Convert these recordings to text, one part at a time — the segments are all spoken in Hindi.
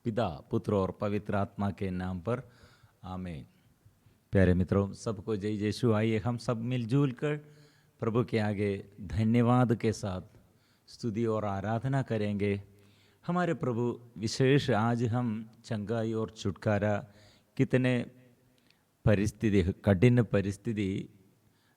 पिता, पुत्र और पवित्र आत्मा के नाम पर आमीन। प्यारे मित्रों, सबको जय यीशु। आइए हम सब मिलजुल कर प्रभु के आगे धन्यवाद के साथ स्तुति और आराधना करेंगे। हमारे प्रभु विशेष आज हम चंगाई और छुटकारा, कितने परिस्थिति, कठिन परिस्थिति,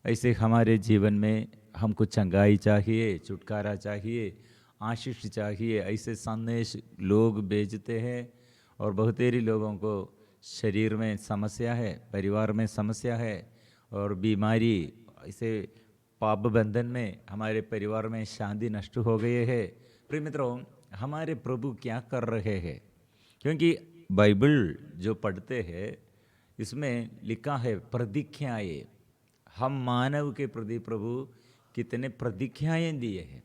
ऐसे हमारे जीवन में हमको चंगाई चाहिए, छुटकारा चाहिए, आशीष चाहिए, ऐसे संदेश लोग भेजते हैं। और बहुतेरी लोगों को शरीर में समस्या है, परिवार में समस्या है और बीमारी, ऐसे पाप बंधन में हमारे परिवार में शांति नष्ट हो गए है। प्रिय मित्रों, हमारे प्रभु क्या कर रहे हैं? क्योंकि बाइबल जो पढ़ते हैं इसमें लिखा है प्रतिज्ञाएं। हम मानव के प्रति प्रभु कितने प्रतिज्ञाएं दिए हैं।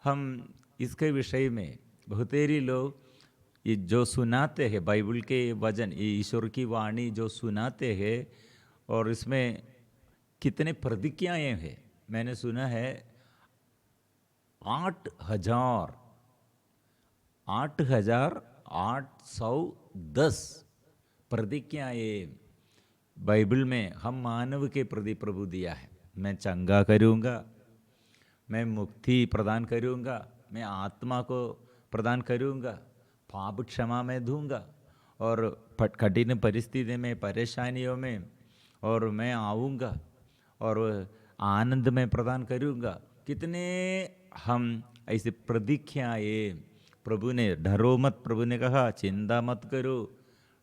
हम इसके विषय में बहुतेरी लोग ये जो सुनाते हैं, बाइबल के वचन, ये ईश्वर की वाणी जो सुनाते हैं, और इसमें कितने प्रतिज्ञाएं हैं। मैंने सुना है 8,810 प्रतिज्ञाएं बाइबल में हम मानव के प्रति प्रभु दिया है। मैं चंगा करूँगा, मैं मुक्ति प्रदान करूँगा, मैं आत्मा को प्रदान करूँगा, पाप क्षमा मैं दूँगा, और कठिन परिस्थिति में, परेशानियों में और मैं आऊँगा और आनंद में प्रदान करूँगा। कितने हम ऐसे प्रतिज्ञाएं प्रभु ने। डरो मत, प्रभु ने कहा, चिंता मत करो,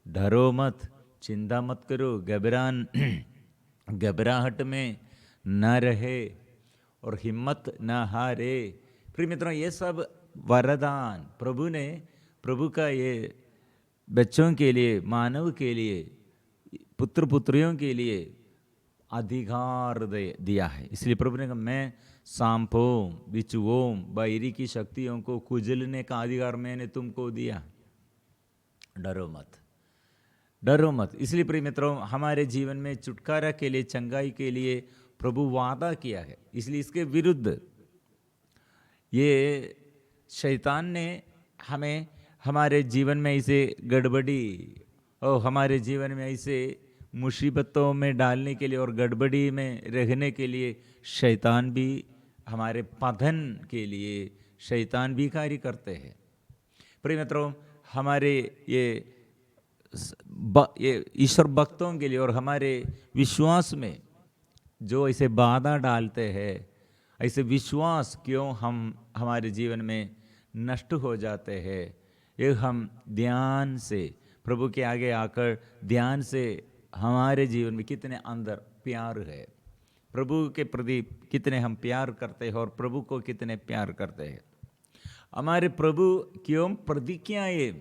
डरो मत, चिंता मत करो, घबराहट में न रहे और हिम्मत न हारे। प्रिय मित्रों, ये सब वरदान प्रभु ने, प्रभु का ये बच्चों के लिए, मानव के लिए, पुत्र पुत्रियों के लिए अधिकार दिया है। इसलिए प्रभु ने कहा, मैं सांपों, बिच्छुओं, बैरी की शक्तियों को कुचलने का अधिकार मैंने तुमको दिया। डरो मत, डरो मत। इसलिए प्रिय मित्रों, हमारे जीवन में छुटकारा के लिए, चंगाई के लिए प्रभु वादा किया है। इसलिए इसके विरुद्ध ये शैतान ने हमें हमारे जीवन में ऐसे गड़बड़ी और हमारे जीवन में ऐसे मुसीबतों में डालने के लिए और गड़बड़ी में रहने के लिए शैतान भी, हमारे पतन के लिए शैतान भी कार्य करते हैं। प्रिय मित्रों, हमारे ये ईश्वर भक्तों के लिए और हमारे विश्वास में जो ऐसे बाधा डालते हैं, ऐसे विश्वास क्यों हमारे जीवन में नष्ट हो जाते हैं, ये हम ध्यान से प्रभु के आगे आकर ध्यान से हमारे जीवन में कितने अंदर प्यार है, प्रभु के प्रति कितने हम प्यार करते हैं और प्रभु को कितने प्यार करते हैं। हमारे प्रभु क्यों प्रतिज्ञाएं,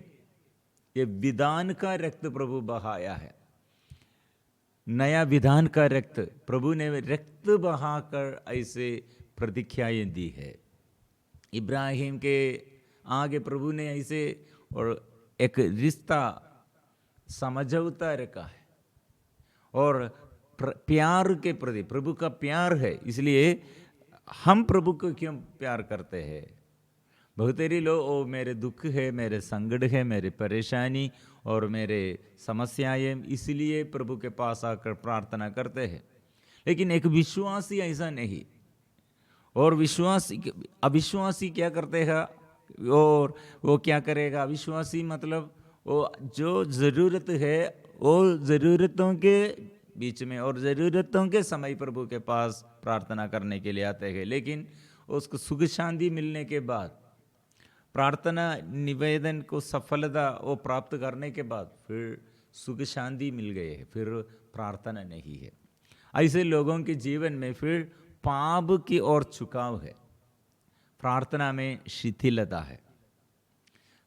ये विधान का रक्त प्रभु बहाया है, नया विधान का रक्त प्रभु ने रक्त बहाकर ऐसे प्रतिज्ञाएं दी है। इब्राहिम के आगे प्रभु ने ऐसे और एक रिश्ता, समझौता रखा है, और प्यार के प्रति प्रभु का प्यार है। इसलिए हम प्रभु को क्यों प्यार करते हैं? बहुतेरी लोग, ओ मेरे दुख है, मेरे संकट है, मेरे परेशानी और मेरे समस्याएं, इसलिए प्रभु के पास आकर प्रार्थना करते हैं। लेकिन एक विश्वासी ऐसा नहीं। और अविश्वासी क्या करते हैं, और वो क्या करेगा? अविश्वासी मतलब वो जो ज़रूरत है वो ज़रूरतों के बीच में और ज़रूरतों के समय प्रभु के पास प्रार्थना करने के लिए आते हैं, लेकिन उसको सुख शांति मिलने के बाद, प्रार्थना निवेदन को सफलता वो प्राप्त करने के बाद फिर सुख शांति मिल गए है, फिर प्रार्थना नहीं है। ऐसे लोगों के जीवन में फिर पाप की ओर झुकाव है, प्रार्थना में शिथिलता है।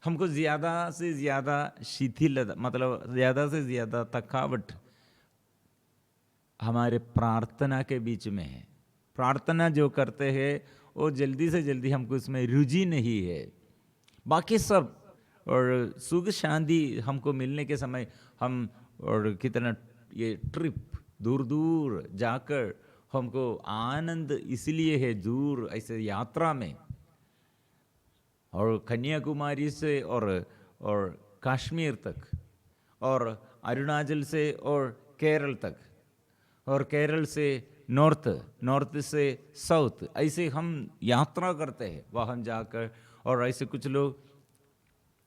हमको ज़्यादा से ज़्यादा शिथिलता, मतलब ज़्यादा से ज़्यादा थकावट हमारे प्रार्थना के बीच में है। प्रार्थना जो करते हैं वो जल्दी से जल्दी हमको इसमें रुचि नहीं है। बाकी सब और सुख शांति हमको मिलने के समय हम, और कितना ये ट्रिप दूर दूर जाकर हमको आनंद इसलिए है, दूर ऐसे यात्रा में, और कन्याकुमारी से और और कश्मीर तक, और अरुणाचल से और केरल तक, और केरल से नॉर्थ, नॉर्थ से साउथ, ऐसे हम यात्रा करते हैं वहाँ जाकर। और ऐसे कुछ लोग,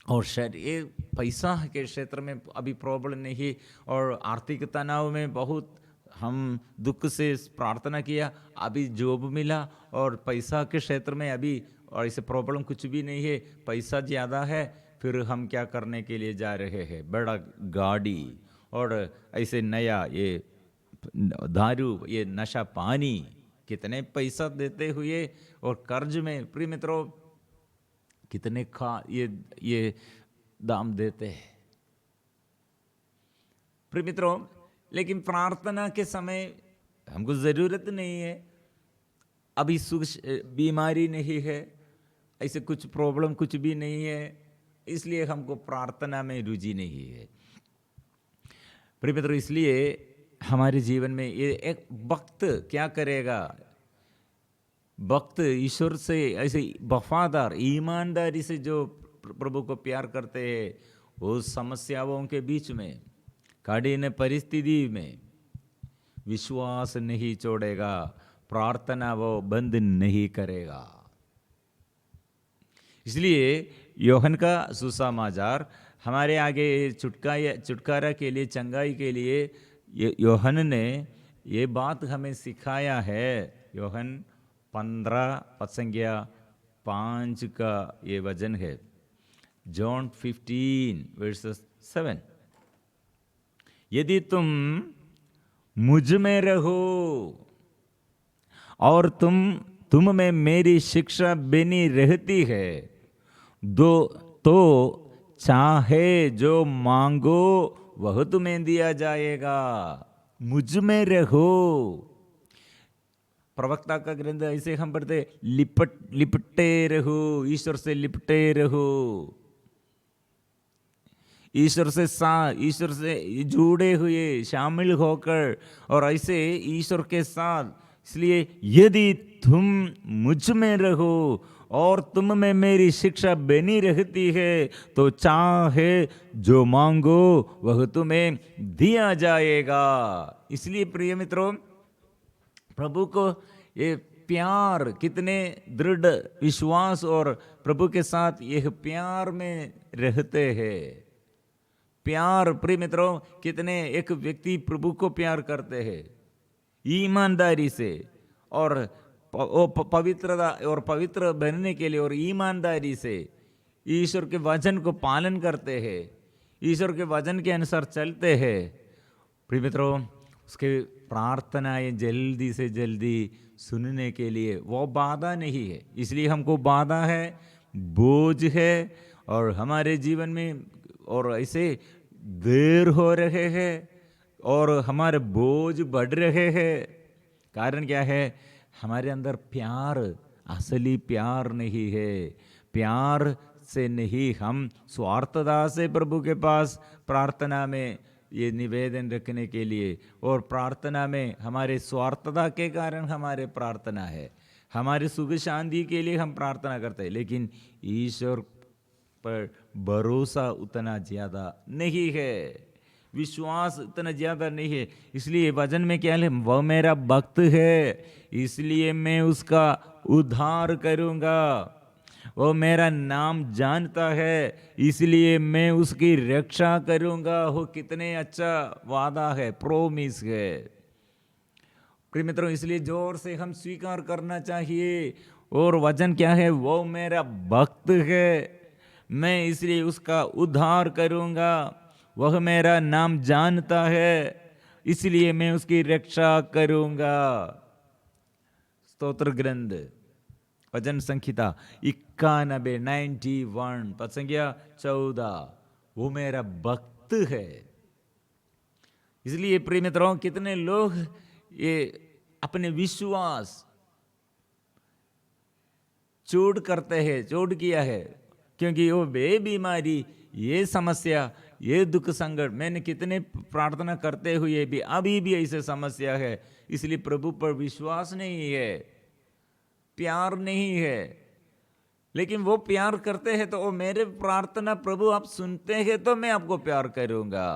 और शायद ये पैसा के क्षेत्र में अभी प्रॉब्लम नहीं, और आर्थिक तनाव में बहुत हम दुख से प्रार्थना किया, अभी जॉब मिला, और पैसा के क्षेत्र में अभी और ऐसे प्रॉब्लम कुछ भी नहीं है, पैसा ज़्यादा है, फिर हम क्या करने के लिए जा रहे हैं, बड़ा गाड़ी और ऐसे नया ये दारू, ये नशा पानी, कितने पैसा देते हुए और कर्ज में, प्रिय मित्रों, कितने ये दाम देते हैं प्रिय मित्रों। लेकिन प्रार्थना के समय हमको ज़रूरत नहीं है, अभी बीमारी नहीं है, ऐसे कुछ प्रॉब्लम कुछ भी नहीं है, इसलिए हमको प्रार्थना में रुचि नहीं है प्रिय मित्रों। इसलिए हमारे जीवन में ये एक वक्त क्या करेगा, भक्त ईश्वर से ऐसे वफादार ईमानदारी से जो प्रभु को प्यार करते हैं, वो समस्याओं के बीच में, कठिन परिस्थिति में विश्वास नहीं छोड़ेगा, प्रार्थना वो बंद नहीं करेगा। इसलिए यूहन्ना का सुसमाचार हमारे आगे छुटकारा के लिए, चंगाई के लिए यूहन्ना ने ये बात हमें सिखाया है। यूहन्ना 15:5 का ये वचन है, जॉन 15:7। यदि तुम मुझ में रहो और तुम में मेरी शिक्षा बनी रहती है, तो चाहे जो मांगो वह तुम्हें दिया जाएगा। मुझ में रहो, प्रवक्ता का ग्रंथ ऐसे हम पढ़ते, लिपटे रहो, ईश्वर से लिपटे रहो, ईश्वर से जुड़े हुए, शामिल होकर, और ऐसे ईश्वर के साथ। इसलिए यदि तुम मुझ में रहो और तुम में मेरी शिक्षा बनी रहती है, तो चाहे जो मांगो वह तुम्हें दिया जाएगा। इसलिए प्रिय मित्रों, प्रभु को ये प्यार, कितने दृढ़ विश्वास और प्रभु के साथ यह प्यार में रहते हैं। प्यार, प्रिय मित्रों, कितने एक व्यक्ति प्रभु को प्यार करते हैं ईमानदारी से, और पवित्रता और पवित्र बनने के लिए और ईमानदारी से ईश्वर के वचन को पालन करते हैं, ईश्वर के वचन के अनुसार चलते हैं। प्रिय मित्रों, उसके प्रार्थनाएं जल्दी से जल्दी सुनने के लिए वो बाधा नहीं है। इसलिए हमको बाधा है, बोझ है, और हमारे जीवन में और ऐसे देर हो रहे हैं और हमारे बोझ बढ़ रहे हैं। कारण क्या है? हमारे अंदर प्यार, असली प्यार नहीं है। प्यार से नहीं, हम स्वार्थता से प्रभु के पास प्रार्थना में ये निवेदन रखने के लिए, और प्रार्थना में हमारे स्वार्थता के कारण हमारे प्रार्थना है, हमारे सुख शांति के लिए हम प्रार्थना करते हैं, लेकिन ईश्वर पर भरोसा उतना ज़्यादा नहीं है, विश्वास इतना ज़्यादा नहीं है। इसलिए वचन में क्या है? वह मेरा भक्त है, इसलिए मैं उसका उद्धार करूँगा। वो मेरा नाम जानता है, इसलिए मैं उसकी रक्षा करूँगा। वो कितने अच्छा वादा है, प्रोमिस है। प्रिय मित्रों, इसलिए जोर से हम स्वीकार करना चाहिए। और वचन क्या है? वो मेरा भक्त है, मैं इसलिए उसका उद्धार करूँगा। वह मेरा नाम जानता है, इसलिए मैं उसकी रक्षा करूँगा। स्तोत्र ग्रंथ भजन संहिता 91 पद संख्या 14, वो मेरा भक्त है। इसलिए प्रिय मित्रों, कितने लोग ये अपने विश्वास चोट करते हैं, चोट किया है, क्योंकि वो बीमारी, ये समस्या, ये दुख संकट, मैंने कितने प्रार्थना करते हुए भी अभी भी ऐसे समस्या है। इसलिए प्रभु पर विश्वास नहीं है, प्यार नहीं है, लेकिन वो प्यार करते हैं तो वो मेरे प्रार्थना प्रभु आप सुनते हैं तो मैं आपको प्यार करूँगा,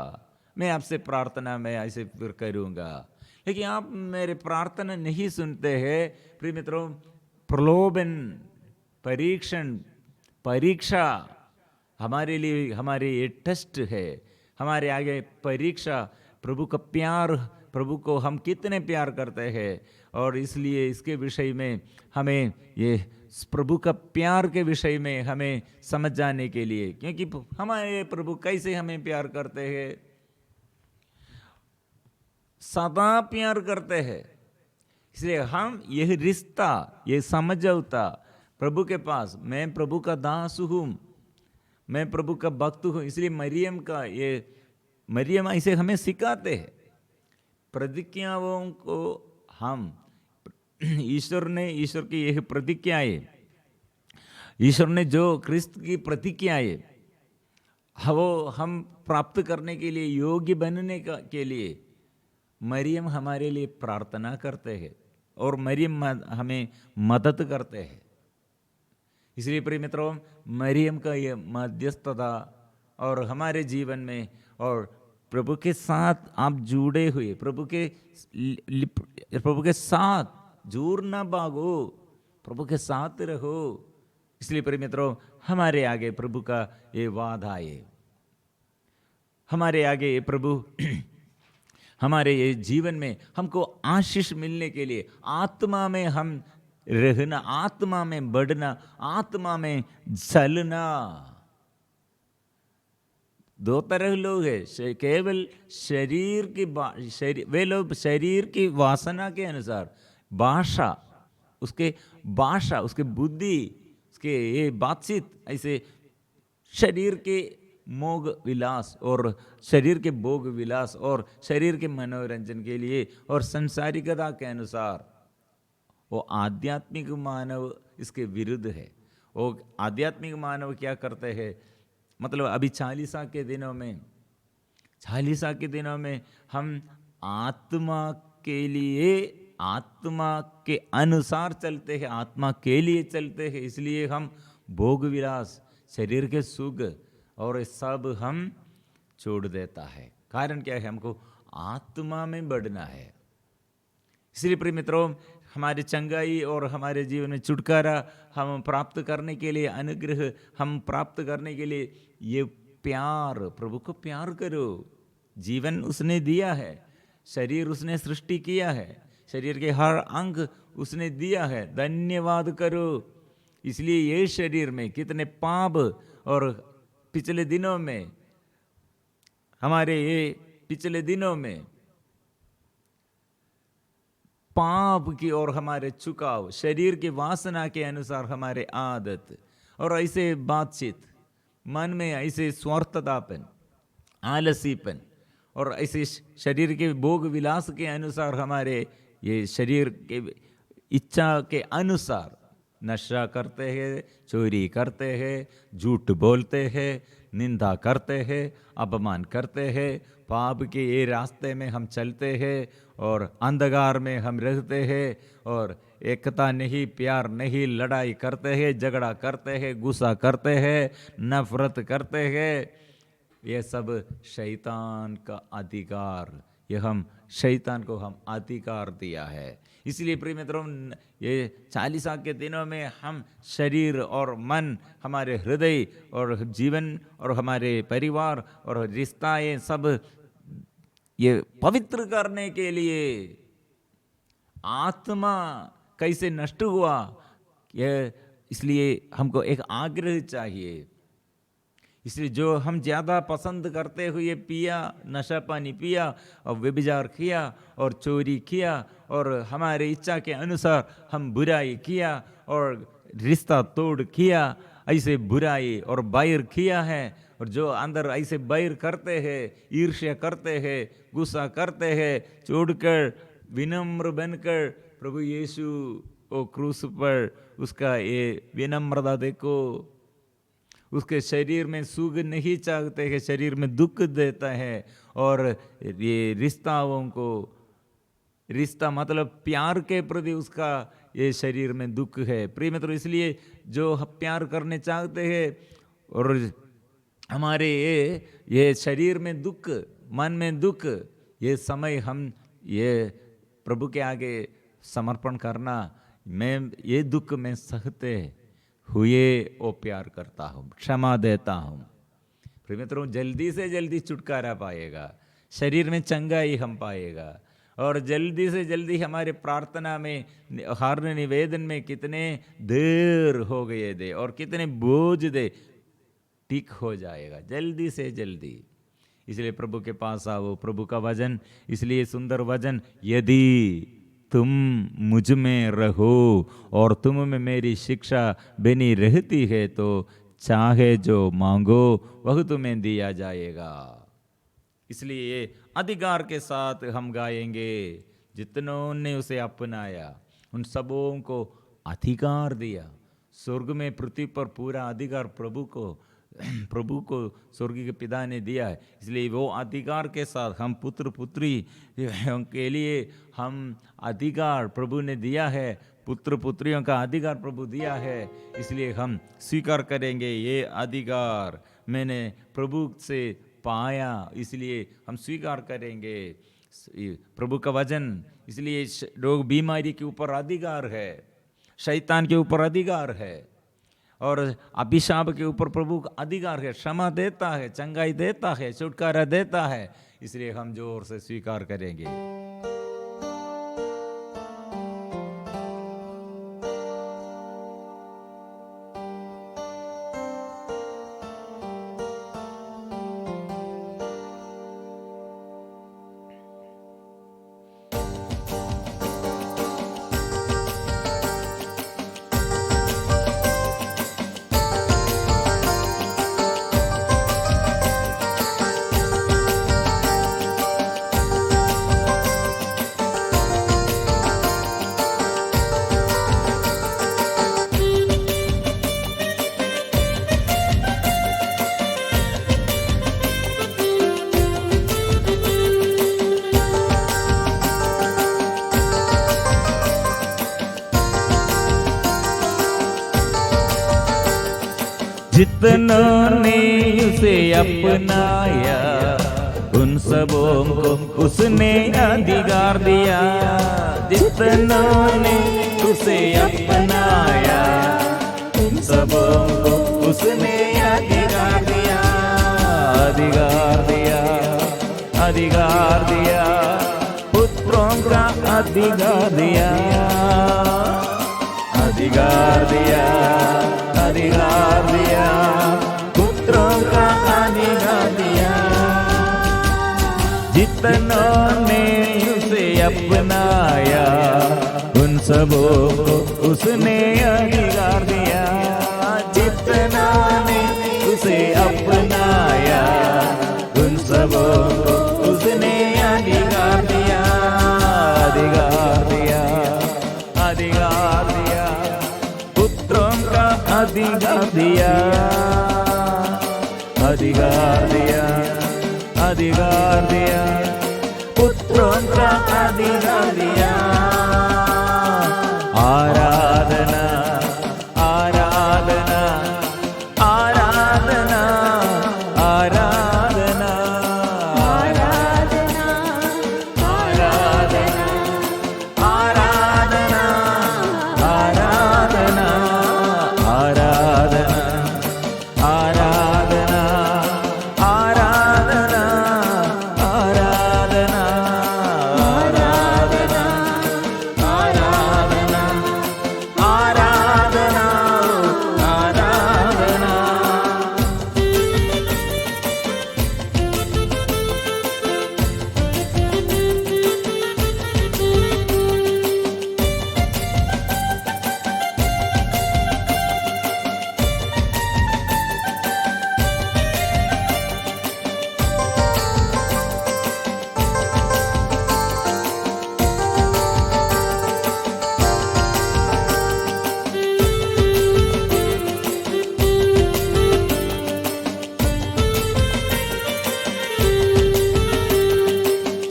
मैं आपसे प्रार्थना में ऐसे फिर करूँगा। लेकिन आप मेरे प्रार्थना नहीं सुनते हैं। प्रिय मित्रों, प्रलोभन, परीक्षण, परीक्षा हमारे लिए, हमारे ये टेस्ट है, हमारे आगे परीक्षा। प्रभु का प्यार, प्रभु को हम कितने प्यार करते हैं, और इसलिए इसके विषय में हमें, ये प्रभु का प्यार के विषय में हमें समझ जाने के लिए, क्योंकि हमारे प्रभु कैसे हमें प्यार करते हैं, सदा प्यार करते हैं। इसलिए हम यह रिश्ता, ये समझौता प्रभु के पास, मैं प्रभु का दास हूँ, मैं प्रभु का भक्त हूँ। इसलिए मरियम का ये, मरियम ऐसे हमें सिखाते हैं प्रतिज्ञाओं को। हम ईश्वर की यह प्रतिज्ञाएं, ईश्वर ने जो क्रिस्त की प्रतिज्ञाएं, वो हम प्राप्त करने के लिए, योग्य बनने के लिए मरियम हमारे लिए प्रार्थना करते हैं और मरियम हमें मदद करते हैं। इसलिए प्रिय मित्रों, मरियम का ये मध्यस्थता और हमारे जीवन में, और प्रभु के साथ आप जुड़े हुए, प्रभु के साथ दूर ना भागो, प्रभु के साथ रहो। इसलिए प्रिय मित्रों, हमारे आगे प्रभु का ये वादा है, हमारे आगे ये प्रभु हमारे ये जीवन में हमको आशीष मिलने के लिए, आत्मा में हम रहना, आत्मा में बढ़ना, आत्मा में चलना। दो तरह लोग हैं, केवल शरीर की वे लोग शरीर की वासना के अनुसार, भाषा उसके बुद्धि, उसके ये बातचीत, ऐसे शरीर के मोग विलास और शरीर के भोग विलास और शरीर के मनोरंजन के लिए और संसारिकता के अनुसार, वो आध्यात्मिक मानव इसके विरुद्ध है। वो आध्यात्मिक मानव क्या करते हैं, मतलब अभी चालीसा के दिनों में हम आत्मा के लिए, आत्मा के अनुसार चलते हैं, आत्मा के लिए चलते हैं। इसलिए हम भोग विलास, शरीर के सुख और सब हम छोड़ देता है। कारण क्या है, हमको आत्मा में बढ़ना है। इसलिए प्रिय मित्रों, हमारी चंगाई और हमारे जीवन में छुटकारा हम प्राप्त करने के लिए, अनुग्रह हम प्राप्त करने के लिए, ये प्यार, प्रभु को प्यार करो। जीवन उसने दिया है, शरीर उसने सृष्टि किया है, शरीर के हर अंग उसने दिया है, धन्यवाद करो। इसलिए ये शरीर में कितने पाप, और पिछले दिनों में, हमारे ये पिछले दिनों में पाप की और हमारे झुकाव, शरीर की वासना के अनुसार हमारे आदत और ऐसे बातचीत, मन में ऐसे स्वार्थतापन, आलसीपन और ऐसे शरीर के भोग विलास के अनुसार हमारे ये शरीर के इच्छा के अनुसार नशा करते हैं, चोरी करते हैं, झूठ बोलते हैं, निंदा करते हैं, अपमान करते हैं, पाप के ये रास्ते में हम चलते हैं और अंधकार में हम रहते हैं और एकता नहीं, प्यार नहीं, लड़ाई करते हैं, झगड़ा करते हैं, गुस्सा करते हैं, नफरत करते हैं। ये सब शैतान का अधिकार, ये हम शैतान को हम अधिकार दिया है। इसलिए प्रिय मित्रों, ये चालीसा के दिनों में हम शरीर और मन, हमारे हृदय और जीवन और हमारे परिवार और रिश्ता, ये सब ये पवित्र करने के लिए, आत्मा कैसे नष्ट हुआ, ये इसलिए हमको एक आग्रह चाहिए। इसलिए जो हम ज़्यादा पसंद करते हुए पिया, नशा पानी पिया और व्यभिचार किया और चोरी किया और हमारे इच्छा के अनुसार हम बुराई किया और रिश्ता तोड़ किया, ऐसे बुराई और बैर किया है, और जो अंदर ऐसे बैर करते हैं, ईर्ष्या करते हैं, गुस्सा करते हैं, छोड़कर विनम्र बनकर प्रभु यीशु ओ क्रूस पर उसका ये विनम्रता देखो, उसके शरीर में सुख नहीं चाहते हैं, शरीर में दुख देता है। और ये रिश्ता मतलब प्यार के प्रति उसका ये शरीर में दुख है। प्रिय मित्रों, इसलिए जो प्यार करने चाहते हैं और हमारे ये शरीर में दुख, मन में दुख, ये समय हम ये प्रभु के आगे समर्पण करना, मैं ये दुख में सहते हुए वो प्यार करता हूँ, क्षमा देता हूँ। प्रिय मित्रों, जल्दी से जल्दी छुटकारा पाएगा, शरीर में चंगाई हम पाएगा, और जल्दी से जल्दी हमारे प्रार्थना में, हर निवेदन में कितने देर हो गए दे और कितने बोझ दे, ठीक हो जाएगा जल्दी से जल्दी। इसलिए प्रभु के पास आओ। प्रभु का वचन, इसलिए सुंदर वचन, यदि तुम मुझ में रहो और तुम में मेरी शिक्षा बनी रहती है तो चाहे जो मांगो वह तुम्हें दिया जाएगा। इसलिए ये अधिकार के साथ हम गाएंगे, जितनों ने उसे अपनाया उन सबों को अधिकार दिया। स्वर्ग में पृथ्वी पर पूरा अधिकार प्रभु को स्वर्ग के पिता ने दिया है। इसलिए वो अधिकार के साथ हम पुत्र पुत्री के लिए हम अधिकार प्रभु ने दिया है, पुत्र पुत्रियों का अधिकार प्रभु दिया है। इसलिए हम स्वीकार करेंगे, ये अधिकार मैंने प्रभु से पाया, इसलिए हम स्वीकार करेंगे प्रभु का वचन। इसलिए रोग बीमारी के ऊपर अधिकार है, शैतान के ऊपर अधिकार है, और अभिशाप के ऊपर प्रभु का अधिकार है। क्षमा देता है, चंगाई देता है, छुटकारा देता है। इसलिए हम जोर से स्वीकार करेंगे। जितनों ने उसे अपनाया उन सबों को उसने अधिकार दिया। जितनों ने उसे अपनाया उन सबों को उसने अधिकार दिया। अधिकार दिया, अधिकार दिया, पुत्रों का अधिकार दिया। अधिकार दिया, अधिकार दिया, पुत्रों का अधिकार दिया। जितनों ने उसे अपनाया उन सबों को उसने अधिकार दिया। जितनों ने उसे अपनाया उन सबों को उसने अधिकार दिया। अधिकार दिया, अधिकार दिया, पुत्रों का अधिकार दिया। अधिकार दिया, अधिकार दिया, पुत्रों का अधिकार दिया। आराधना, आराधना, आराधना, आराधना, आराधना, आराधना, आराधना, आराधना, आराधना, आराधना, आराधना, आराधना, आराधना, आराधना, आराधना, आराधना।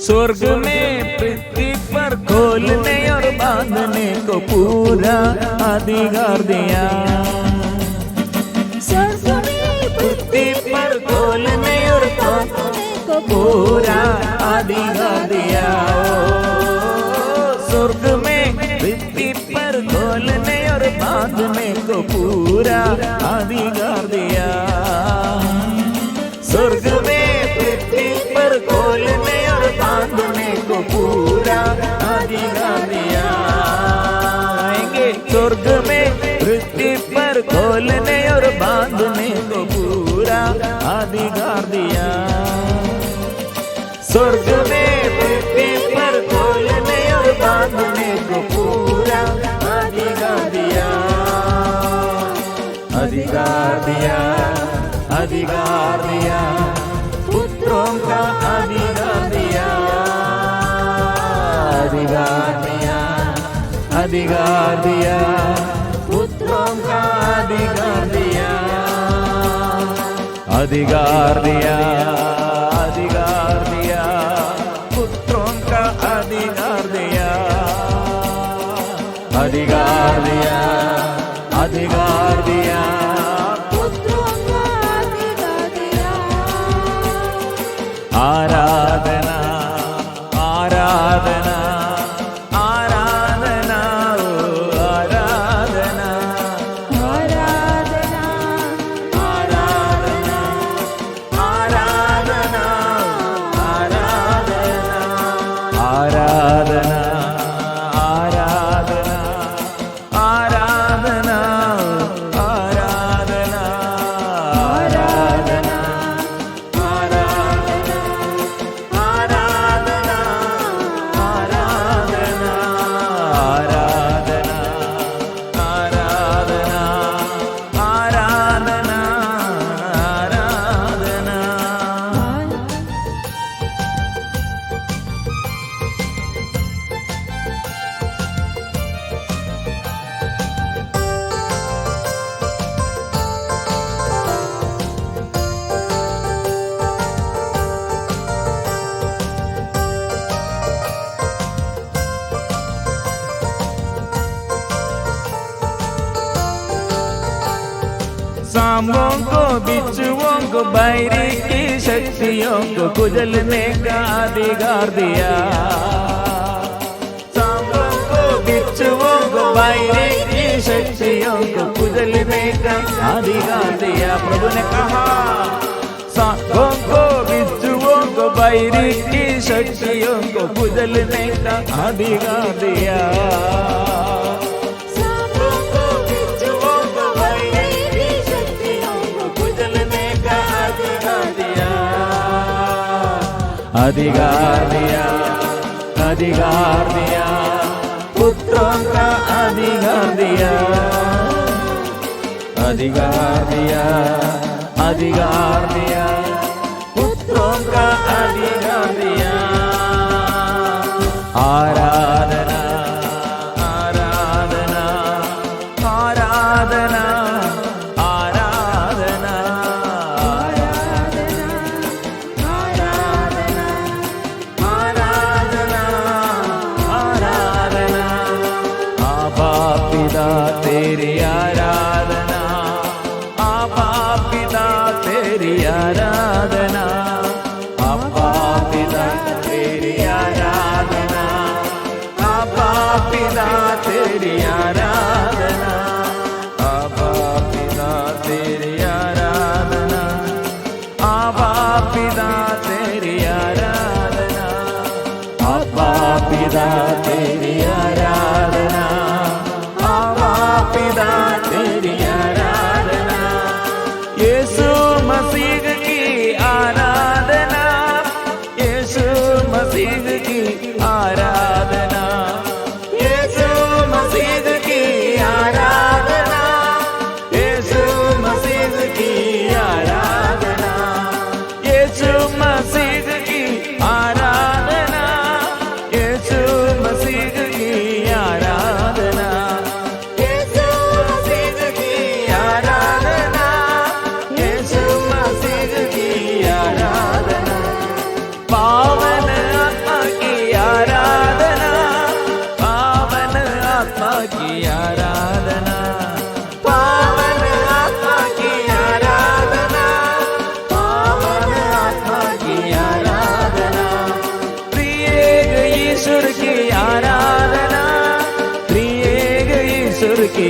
स्वर्ग में पृथ्वी पर पर खोलने और बांधने को पूरा अधिकार दिया। स्वर्ग में पृथ्वी पर खोलने और बांधने को पूरा अधिकार दिया। स्वर्ग में पृथ्वी पर खोलने और बांधने को पूरा अधिकार दिया। स्वर्ग में पृथ्वी पर खोलने और बांधने को पूरा अधिकार दिया। स्वर्ग में पृथ्वी पर खोलने और बांधने को पूरा अधिकार दिया। स्वर्ग में पृथ्वी पर खोलने और बांधने को पूरा अधिकार दिया। अधिकार दिया, अधिकार दिया, पुत्रों का अधिकार दिया। अधिकार दिया, अधिकार दिया, पुत्रों का अधिकार दिया। अधिकार दिया, अधिकार दिया, पुत्रों का अधिकार दिया। अधिकार दिया, अधिकार दिया, पुत्रों का अधिकार दिया। आराधना, आराधना, आराधना, ओ आराधना, आराधना, आराधना, आराधना, आराधना, आराधना, आराधना, आराधना, आराधना, आराधना, आराधना, आराधना, आराधना, आराधना, आराधना, आराधना, आराधना। सांपों को, बिच्छुओं को, बैरी की शक्तियों को कुचलने का अधिकार दिया। सांपों को, बिच्छुओं को, बैरी की शक्तियों को कुचलने का अधिकार दिया। प्रभु ने कहा, सांपों को, बिच्छुओं को, बैरी की शक्तियों को कुचलने का अधिकार दिया। सांपों को, बिच्छुओं को, बैरी की शक्तियों को कुचलने का अधिकार दिया। अधिकार दिया, अधिकार दिया, पुत्रों का अधिकार दिया। अधिकार दिया, अधिकार दिया, पुत्रों का अधिकार दिया। आराधना, आराधना, आराधना, आराधना, आराधना, आराधना, आराधना। आबा पिता तेरी आराधना, आबा पिता तेरी आराधना, आबा पिता तेरी आराधना, आबा पिता तेरी आराधना, आबा पिता तेरी आराधना, आबा पिता तेरी आराधना, आबा पिता तेरी आराधना, आबा पिता तेरी आराधना। यीशु मसीह की आराधना, यीशु मसीह की आराधना, यीशु मसीह की आराधना, यीशु मसीह की आराधना।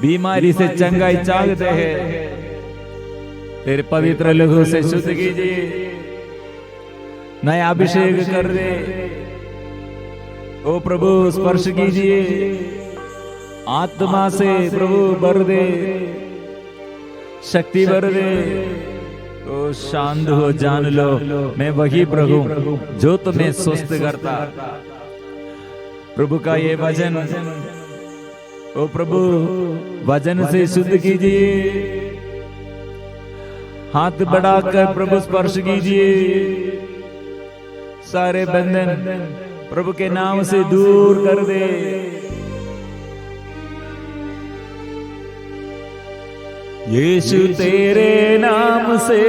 बीमारी से चंगाई चाहते हैं, तेरे पवित्र लहू से शुद्ध कीजिए, नया अभिषेक कर दे। ओ प्रभु स्पर्श कीजिए, आत्मा से प्रभु भर दे, शक्ति भर दे। ओ शांत हो, जान लो मैं वही प्रभु जो तुम्हें स्वस्थ करता। प्रभु का ये वचन, ओ प्रभु वचन से शुद्ध कीजिए, हाथ बढ़ाकर प्रभु स्पर्श कीजिए, सारे बंधन प्रभु के नाम से दूर कर दे। यीशु तेरे नाम से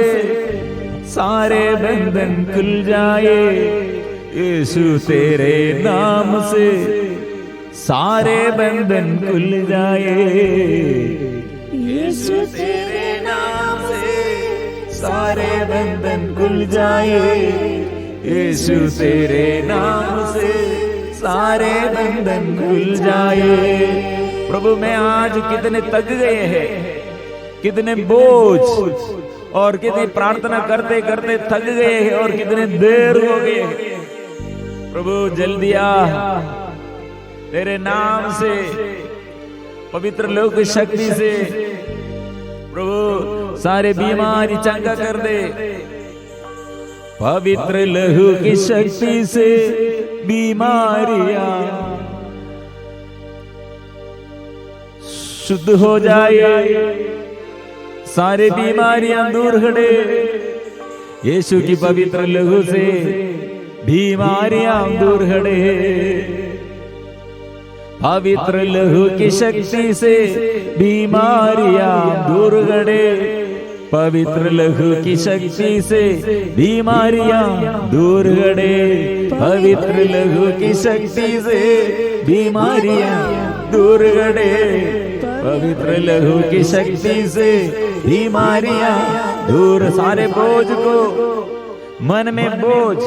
सारे बंधन खुल जाए, यीशु तेरे नाम से सारे बंधन खुल जाए, यीशु तेरे नाम से सारे बंधन खुल जाए, यीशु तेरे नाम से सारे बंधन खुल जाए। प्रभु मैं आज कितने थक गए हैं, कितने बोझ और कितनी प्रार्थना करते करते थक गए हैं और कितने देर हो गए हैं। प्रभु जल्दी आ, तेरे नाम से पवित्र लोक की शक्ति से प्रभु सारे बीमारी चंगा कर दे। पवित्र लहू की शक्ति से बीमारियां शुद्ध हो जाए, सारे बीमारियां दूर हटे। यीशु की पवित्र लहू से बीमारियां दूर हटे, पवित्र लहू की शक्ति से बीमारियां दूर हटे, पवित्र लहू की शक्ति से बीमारियां दूर हटे, पवित्र लहू की शक्ति से बीमारियां दूर हटे, पवित्र लहू की शक्ति से बीमारियां दूर। सारे बोझ को, मन में बोझ,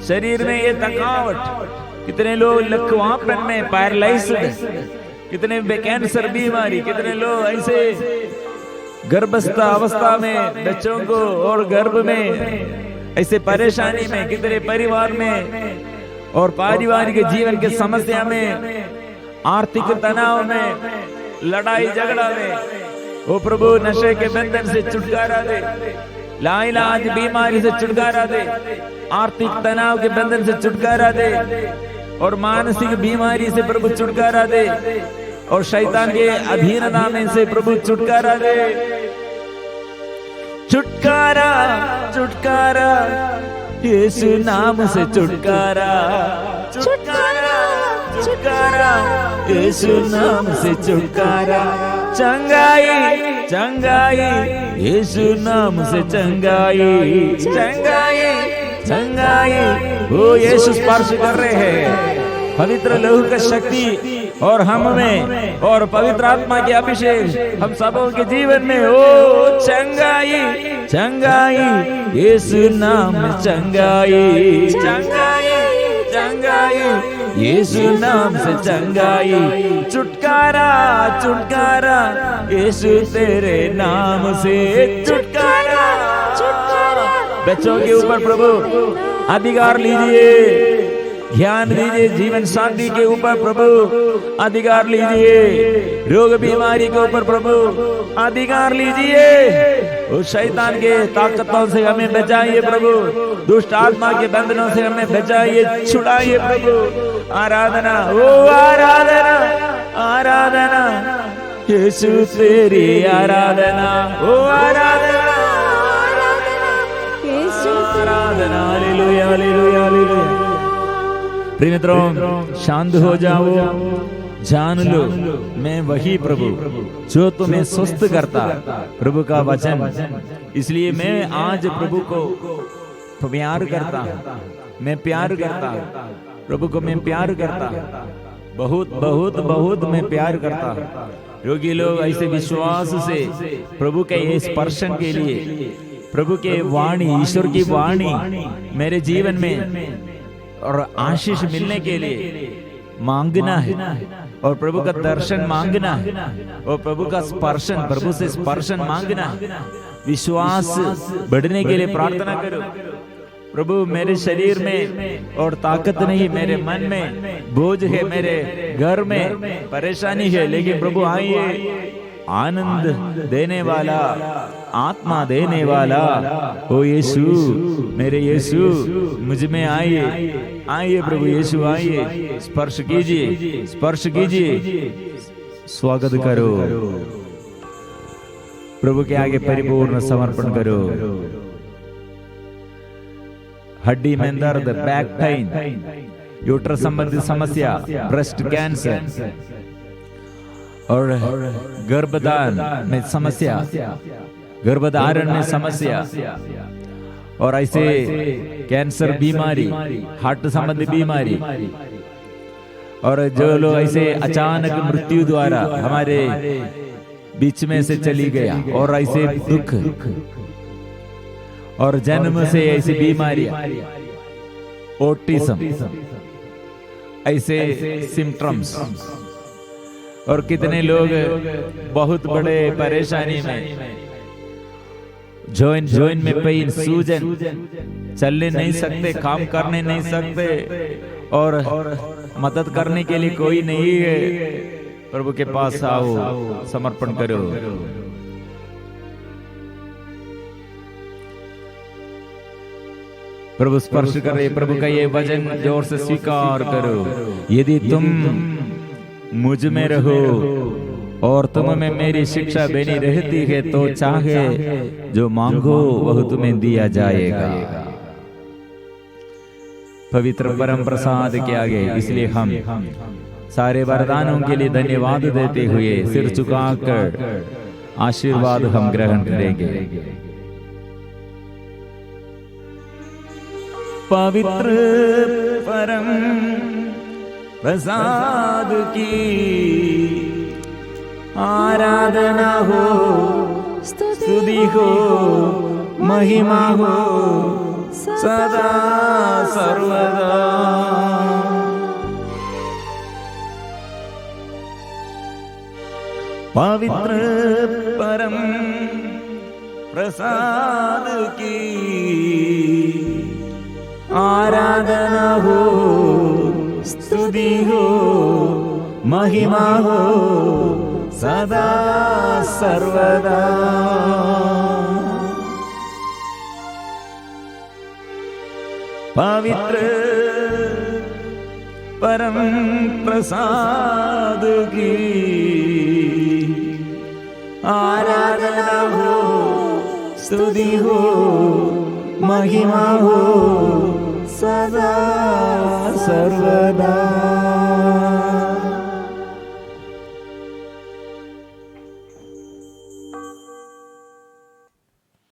शरीर में ये थकावट, कितने लोग लकवापन में पैरालाइज्ड, कितने कैंसर बीमारी, कितने लोग ऐसे गर्भस्थ अवस्था में बच्चों को और गर्भ में ऐसे परेशानी में, कितने परिवार में और पारिवारिक जीवन के समस्या में, आर्थिक तनाव में, लड़ाई झगड़ा में। ओ प्रभु नशे के बंधन से छुटकारा दे, लाइलाज बीमारी से छुटकारा दे, आर्थिक तनाव के बंधन से छुटकारा दे और मानसिक बीमारी से प्रभु छुटकारा दे और शैतान के अधीनता में से प्रभु छुटकारा दे। छुटकारा छुटकारा यीशु नाम से छुटकारा, छुटकारा छुटकारा यीशु नाम से छुटकारा, चंगाई चंगाई यीशु नाम से चंगाई, चंगाई चंगाई। वो यीशु स्पर्श कर रहे हैं, पवित्र लहू का शक्ति और हम में और पवित्र आत्मा के अभिषेक हम सबों के जीवन में। ओ चंगाई चंगाई यीशु नाम चंगाई, चंगाई चंगाई यीशु नाम से चंगाई, छुटकारा छुटकारा यीशु तेरे नाम से छुटकारा, छुटकारा। बच्चों के ऊपर प्रभु अधिकार लीजिए, ध्यान दीजिए, जीवन शांति के ऊपर प्रभु अधिकार लीजिए, रोग बीमारी के ऊपर प्रभु अधिकार लीजिए। उस शैतान के ताकतों से हमें बचाइए प्रभु, दुष्ट आत्मा के बंधनों से हमें बचाइए, छुड़ाइए प्रभु। आराधना ओ आराधना आराधना यीशु तेरी आराधना, ओ आराधना आराधना। Hallelujah hallelujah hallelujah. प्रिय मित्रों शांत हो जाओ, जान लो मैं वही प्रभु जो तुम्हें स्वस्थ करता। प्रभु का वचन, इसलिए मैं आज प्रभु को प्यार करता हूँ, मैं प्यार करता हूँ प्रभु को, मैं प्यार करता हूँ, बहुत बहुत बहुत मैं प्यार करता हूँ। योगी लोग ऐसे विश्वास से प्रभु के ये स्पर्शन के लिए, प्रभु के वाणी, ईश्वर की वाणी मेरे जीवन में और आशीष मिलने के लिए मांगना है, और प्रभु का दर्शन मांगना है, और प्रभु का स्पर्शन, प्रभु से स्पर्शन मांगना है। विश्वास बढ़ने के लिए प्रार्थना करो। प्रभु मेरे शरीर में और ताकत नहीं, मेरे मन में बोझ है, मेरे घर में परेशानी है, लेकिन प्रभु आइए, आनंद देने वाला, आत्मा देने वाला, ओ यीशु, मेरे यीशु, मुझ में आइए, आइए प्रभु यीशु, आइए, स्पर्श कीजिए, स्पर्श कीजिए, स्वागत करो। प्रभु के आगे परिपूर्ण समर्पण करो। हड्डी में दर्द, बैक पेन, यूट्रस संबंधी समस्या, ब्रेस्ट कैंसर और गर्भधारण में समस्या, गर्भधारण में समस्या और ऐसे कैंसर बीमारी, हार्ट संबंधी बीमारी, और जो लोग ऐसे अचानक मृत्यु द्वारा हमारे बीच में से चली गया, और ऐसे दुख और जन्म से ऐसी बीमारियां, ऑटिज्म, ऐसे सिम्टम्स, और कितने लोग बहुत बड़े परेशानी में, जॉइंट में पेन, सूजन, चलने नहीं सकते, काम करने नहीं सकते, और मदद करने के लिए कोई नहीं है। प्रभु के पास आओ, समर्पण करो। प्रभु स्पर्श करे, प्रभु का ये वचन जोर से स्वीकार करो। यदि तुम मुझ में रहो और तुम में मेरी शिक्षा बनी रहती है, तो चाहे जो मांगो वह तुम्हें दिया जाएगा। पवित्र परम प्रसाद के आगे इसलिए हम सारे वरदानों के लिए धन्यवाद देते हुए सिर झुकाकर आशीर्वाद हम ग्रहण करेंगे। पवित्र परम प्रसाद की आराधना हो, स्तुति हो, महिमा हो सदा सर्वदा। पवित्र परम प्रसाद की आराधना हो, स्तुति हो, महिमा हो सदा सर्वदा। पवित्र परम प्रसाद की आराधना हो, स्तुति हो, महिमा हो सदा